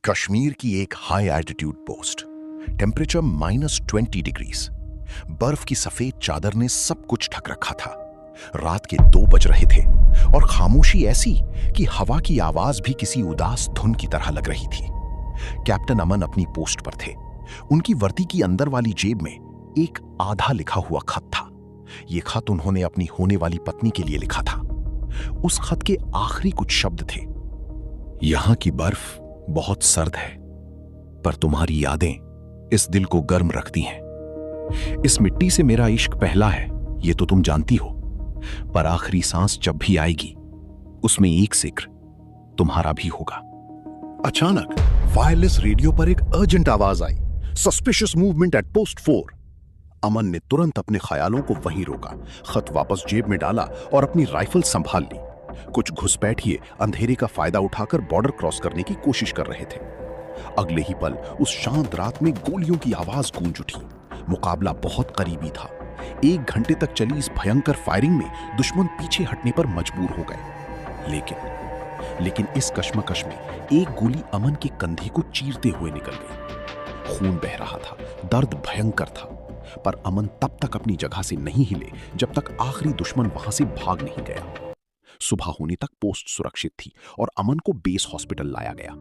कश्मीर की एक high altitude post, temperature -20 degrees, बर्फ की सफेद चादर ने सब कुछ ढक रखा था। रात के 2 बज रहे थे और खामोशी ऐसी कि हवा की आवाज भी किसी उदास धुन की तरह लग रही थी। कैप्टन अमन अपनी पोस्ट पर थे। उनकी वर्दी की अंदर वाली जेब में एक आधा लिखा हुआ खत था। यह खत उन्होंने अपनी होने वाली पत्नी के लिए लिखा था। उस खत के आखिरी कुछ शब्द थे, यहां की बर्फ बहुत सर्द है, पर तुम्हारी यादें इस दिल को गर्म रखती हैं। इस मिट्टी से मेरा इश्क पहला है, ये तो तुम जानती हो, पर आखिरी सांस जब भी आएगी उसमें एक जिक्र तुम्हारा भी होगा। अचानक वायरलेस रेडियो पर एक अर्जेंट आवाज आई, सस्पिशियस मूवमेंट एट पोस्ट 4। अमन ने तुरंत अपने ख्यालों को वहीं रोका, खत वापस जेब में डाला और अपनी राइफल संभाल ली। कुछ घुसपैठिए अंधेरे का फायदा उठाकर बॉर्डर क्रॉस करने की कोशिश कर रहे थे। अगले ही पल उस शांत रात में गोलियों की आवाज गूंज उठी। मुकाबला बहुत करीबी था। 1 घंटे तक चली इस भयंकर फायरिंग में दुश्मन पीछे हटने पर मजबूर हो गए। लेकिन इस कश्मकश में एक गोली अमन के कंधे को चीरते हुए निकल गई। खून बह रहा था, दर्द भयंकर था, पर अमन तब तक अपनी जगह से नहीं हिले जब तक आखिरी दुश्मन वहां से भाग नहीं गया। सुबह होने तक पोस्ट सुरक्षित थी और अमन को बेस हॉस्पिटल लाया गया।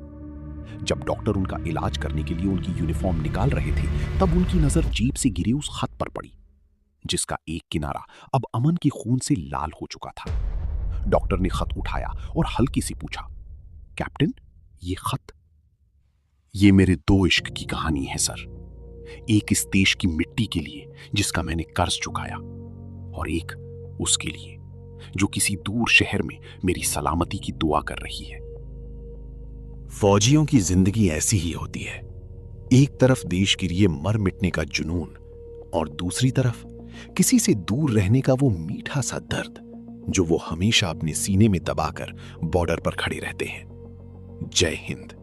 जब डॉक्टर उनका इलाज करने के लिए उनकी यूनिफॉर्म निकाल रहे थे, तब उनकी नजर जीप से गिरे उस खत पर पड़ी, जिसका एक किनारा अब अमन के खून से लाल हो चुका था। डॉक्टर ने खत उठाया और हल्की सी पूछा, कैप्टन, ये खत? ये मेरे 2 इश्क की कहानी है सर। एक इस देश की मिट्टी के लिए जिसका मैंने कर्ज चुकाया, और एक उसके लिए जो किसी दूर शहर में मेरी सलामती की दुआ कर रही है। फौजियों की जिंदगी ऐसी ही होती है। एक तरफ देश के लिए मर मिटने का जुनून, और दूसरी तरफ किसी से दूर रहने का वो मीठा सा दर्द जो वो हमेशा अपने सीने में दबाकर बॉर्डर पर खड़े रहते हैं। जय हिंद।